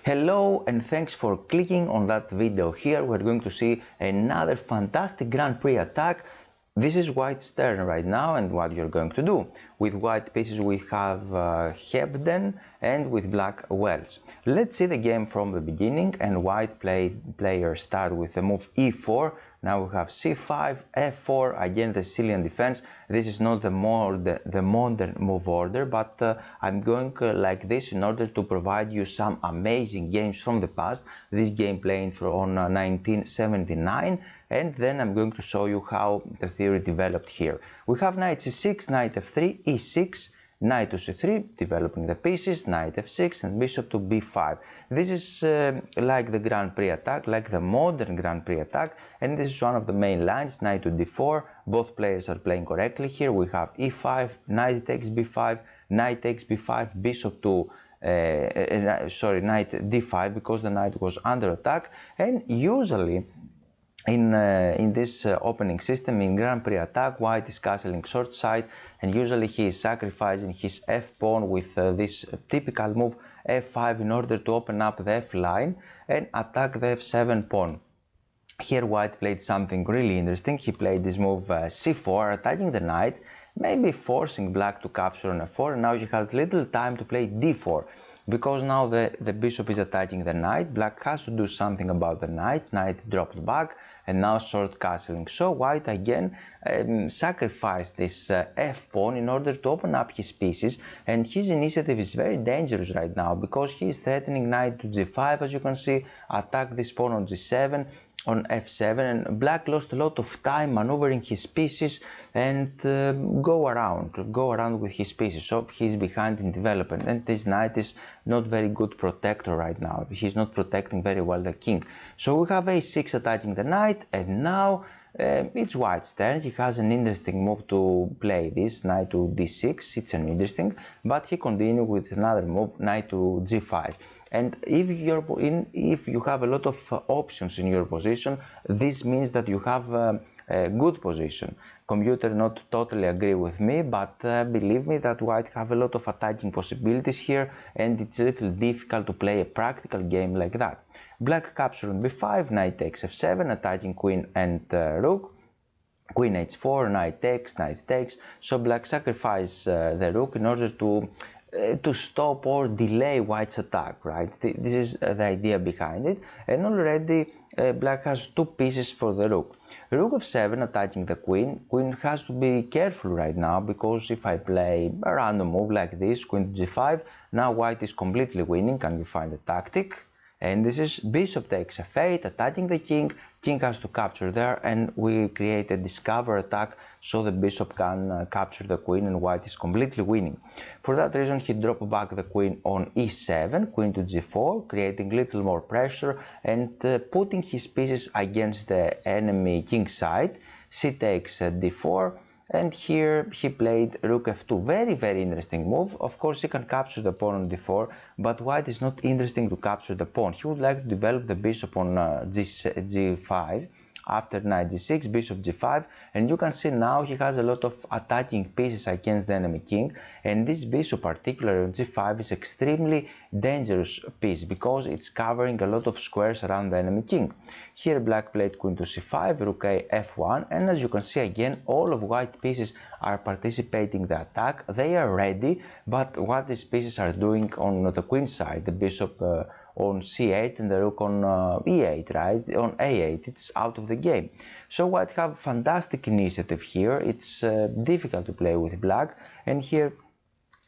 Hello and thanks for clicking on that video. Here we're going to see another fantastic Grand Prix attack. This is white's turn right now, and what you're going to do. With white pieces we have Hebden, and with black Wells. Let's see the game from the beginning, and white players start with the move e4. Now we have c5, f4, again the Sicilian defense. This is not the modern move order, but I'm going like this in order to provide you some amazing games from the past. This game playing on 1979, and then I'm going to show you how the theory developed here. We have knight c6, knight f3, e6, knight to c3, developing the pieces, knight f6, and bishop to b5. This is like the Grand Prix attack, like the modern Grand Prix attack, and this is one of the main lines, knight to d4. Both players are playing correctly here. We have e5, knight takes b5, knight takes b5, bishop to knight d5, because the knight was under attack. And usually in this opening system, in Grand Prix attack, white is castling short side, and usually he is sacrificing his f-pawn with this typical move f5 in order to open up the f line and attack the f7 pawn. Here white played something really interesting. He played this move c4, attacking the knight, maybe forcing black to capture on f4, and now he has little time to play d4. Because now the bishop is attacking the knight, black has to do something about the knight. Knight dropped back, and now short castling. So white again sacrificed this f-pawn in order to open up his pieces, and his initiative is very dangerous right now because he is threatening knight to g5, as you can see, attack this pawn on g7, on f7, and black lost a lot of time maneuvering his pieces and go around with his pieces. So he's behind in development, and this knight is not very good protector right now. He's not protecting very well the king. So we have a6 attacking the knight, and now it's white's turn. He has an interesting move to play this, knight to d6. It's an interesting, but he continues with another move, knight to g5. And if you have a lot of options in your position, this means that you have a good position. Computer not totally agree with me, but believe me that white have a lot of attacking possibilities here, and it's a little difficult to play a practical game like that. Black capture on b5, knight takes f7, attacking queen and rook. Queen h4, knight takes. So black sacrifice the rook in order to stop or delay white's attack, right? This is the idea behind it, and already black has two pieces for the rook. Rook f7 attacking the queen. Queen has to be careful right now, because if I play a random move like this, queen to g5, now white is completely winning. Can you find a tactic? And this is bishop takes f8, attacking the king. King has to capture there, and we create a discover attack so the bishop can capture the queen, and white is completely winning. For that reason, he dropped back the queen on e7, queen to g4, creating little more pressure and putting his pieces against the enemy king side. C takes d4. And here he played rook f2. Very interesting move. Of course, he can capture the pawn on d4, but white is not interesting to capture the pawn. He would like to develop the bishop on g5. After knight g6, bishop g5, and you can see now he has a lot of attacking pieces against the enemy king, and this bishop particularly on g5 is extremely dangerous piece because it's covering a lot of squares around the enemy king. Here black played queen to c5, rook a f1, and as you can see again, all of white pieces are participating in the attack. They are ready, but what these pieces are doing on the queen side, the bishop on c8 and the rook on e8, right? On a8, it's out of the game. So white have fantastic initiative here. It's difficult to play with black, and here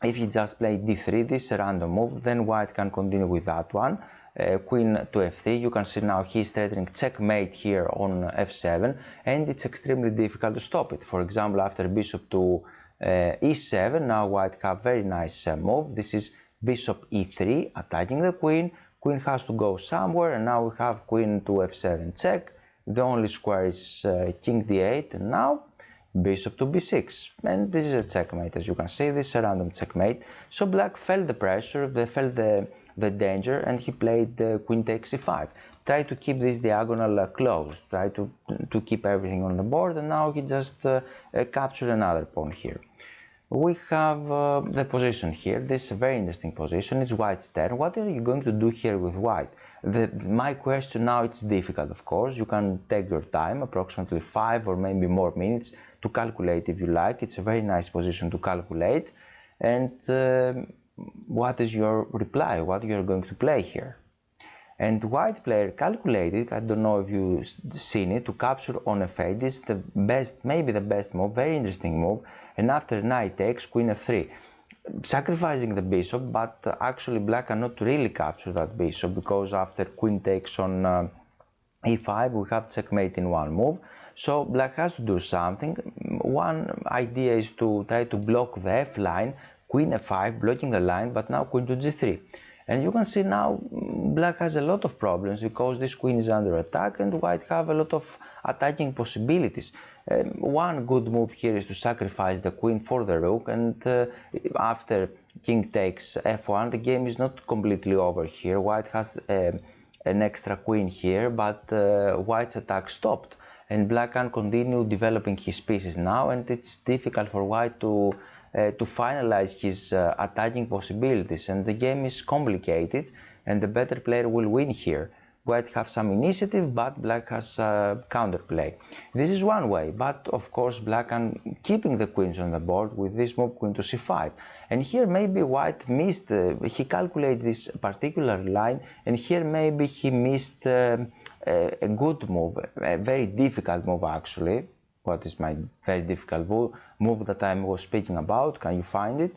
if you just play d3, this is a random move, then white can continue with that one. Queen to f3, you can see now he's threatening checkmate here on f7, and it's extremely difficult to stop it. For example, after bishop to e7, now white have very nice move. This is bishop e3, attacking the queen. Queen has to go somewhere, and now we have queen to f7 check. The only square is king d8, and now bishop to b6, and this is a checkmate. As you can see, this is a random checkmate. So black felt the pressure, they felt the danger, and he played queen takes c5. Try to keep this diagonal closed, try to keep everything on the board, and now he just captured another pawn here. we have the position here. This is a very interesting position. It's white's turn. What are you going to do here with white? My question now, it's difficult, of course. You can take your time, approximately 5 or maybe more minutes to calculate if you like. It's a very nice position to calculate. And what is your reply? What you're going to play here? And white player calculated, I don't know if you've seen it, to capture on f8. This is the best, maybe the best move, very interesting move. And after knight takes, queen f3, sacrificing the bishop, but actually black cannot really capture that bishop, because after queen takes on e5, we have checkmate in one move. So black has to do something. One idea is to try to block the f line, queen f5, blocking the line, but now queen to g3. And you can see now black has a lot of problems because this queen is under attack and white have a lot of attacking possibilities. One good move here is to sacrifice the queen for the rook, and after king takes f1, the game is not completely over here. White has an extra queen here, but white's attack stopped and black can continue developing his pieces now, and it's difficult for white to finalize his attacking possibilities, and the game is complicated and the better player will win here. White have some initiative, but black has counterplay. This is one way, but of course black can keeping the queens on the board with this move, queen to c5. And here maybe white missed, he calculated this particular line, and here maybe he missed a good move, a very difficult move actually. What is my very difficult move that I was speaking about? Can you find it?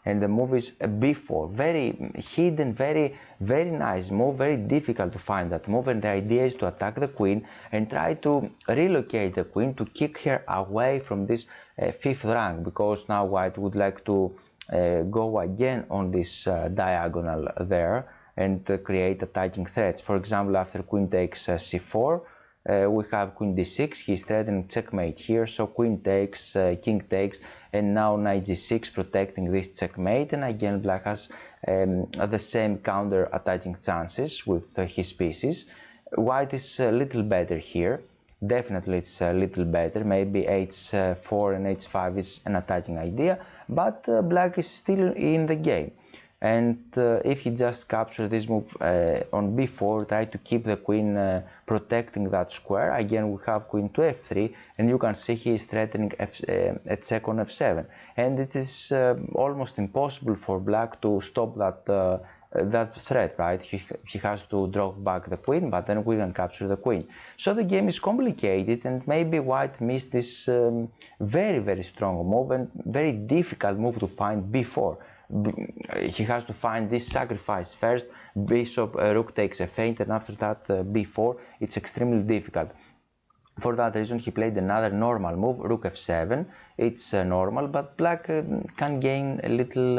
And the move is b4, very hidden, very nice move, very difficult to find that move. And the idea is to attack the queen and try to relocate the queen to kick her away from this fifth rank, because now white would like to go again on this diagonal there and create attacking threats. For example, after queen takes c4, we have queen d6, he's threatening checkmate here, so queen takes, king takes, and now knight g6 protecting this checkmate, and again black has the same counter attacking chances with his pieces. White is a little better here, definitely it's a little better, maybe h4 and h5 is an attacking idea, but black is still in the game. And if he just captures this move on b4, try to keep the queen protecting that square, again we have queen to f3, and you can see he is threatening a check on f7, and it is almost impossible for black to stop that threat, right? He has to draw back the queen, but then we can capture the queen. So the game is complicated, and maybe white missed this very strong move and very difficult move to find b4. He has to find this sacrifice first, bishop rook takes a feint, and after that b4. It's extremely difficult. For that reason he played another normal move, rook f7. It's normal, but black can gain a little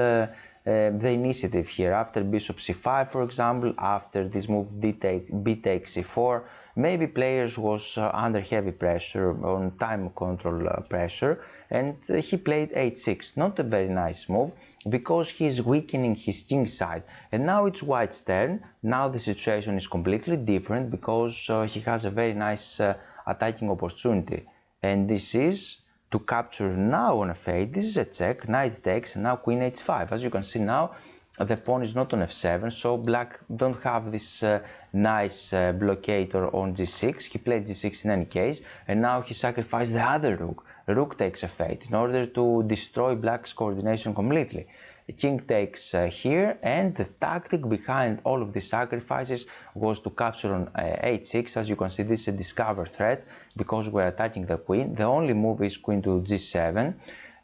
the initiative here. After bishop c5, for example, after this move b takes c4, maybe players was under heavy pressure, on time control pressure, and he played h6. Not a very nice move, because he is weakening his king side. And now it's white's turn. Now the situation is completely different, because he has a very nice attacking opportunity, and this is to capture now on f8. This is a check, knight takes, and now queen h5. As you can see now, the pawn is not on f7, so black don't have this nice blockator on g6. He played g6 in any case, and now he sacrificed the other rook. Rook takes f8 in order to destroy black's coordination completely. King takes here, and the tactic behind all of these sacrifices was to capture on h6. As you can see, this is a discovered threat because we're attacking the queen. The only move is queen to g7.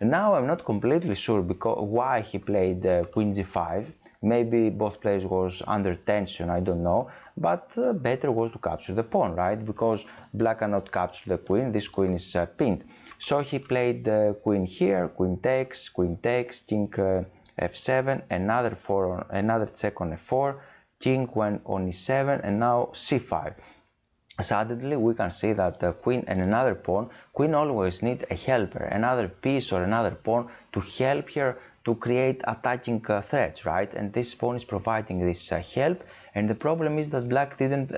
And now I'm not completely sure why he played queen g5. Maybe both players was under tension, I don't know, but better was to capture the pawn, right? Because black cannot capture the queen, this queen is pinned. So he played queen here, queen takes, king f7, another check on f4, king went on e7, and now c5. Suddenly we can see that the queen and another pawn, queen always need a helper, another piece or another pawn to help her to create attacking threats, right? And this pawn is providing this help, and the problem is that black didn't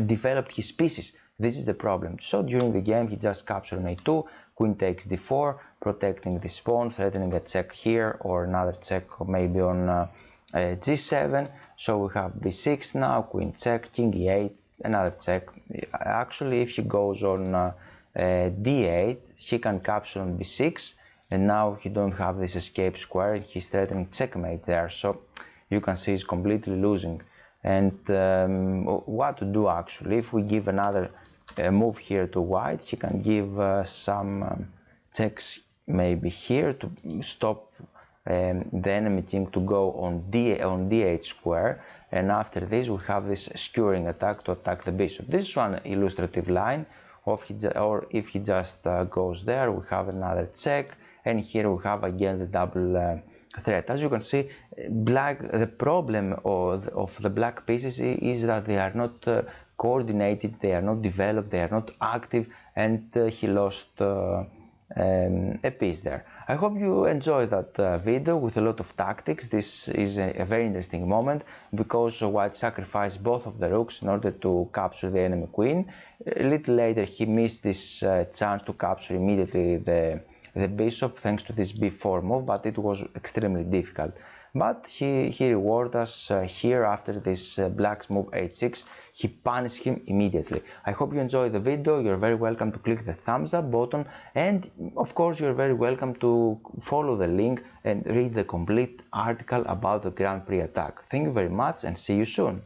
develop his pieces. This is the problem. So during the game he just captured on a2, queen takes d4, protecting this pawn, threatening a check here or another check maybe on g7. So we have b6 now, queen check, king e8, another check. Actually, if he goes on d8, he can capture on b6, and now he don't have this escape square, and he's threatening checkmate there. So you can see he's completely losing. And what to do actually, if we give another move here to white, he can give some checks maybe here to stop the enemy team to go on d8 square, and after this we have this skewering attack to attack the bishop. This is one illustrative line, or if he just goes there, we have another check, and here we have again the double threat. As you can see, the problem of the black pieces is that they are not coordinated, they are not developed, they are not active, and he lost a piece there. I hope you enjoyed that video with a lot of tactics. This is a very interesting moment because white sacrificed both of the rooks in order to capture the enemy queen. A little later he missed this chance to capture immediately the bishop thanks to this b4 move, but it was extremely difficult. But he rewarded us here after this black's move h6. He punished him immediately. I hope you enjoyed the video. You're very welcome to click the thumbs up button, and of course you're very welcome to follow the link and read the complete article about the Grand Prix attack. Thank you very much and see you soon.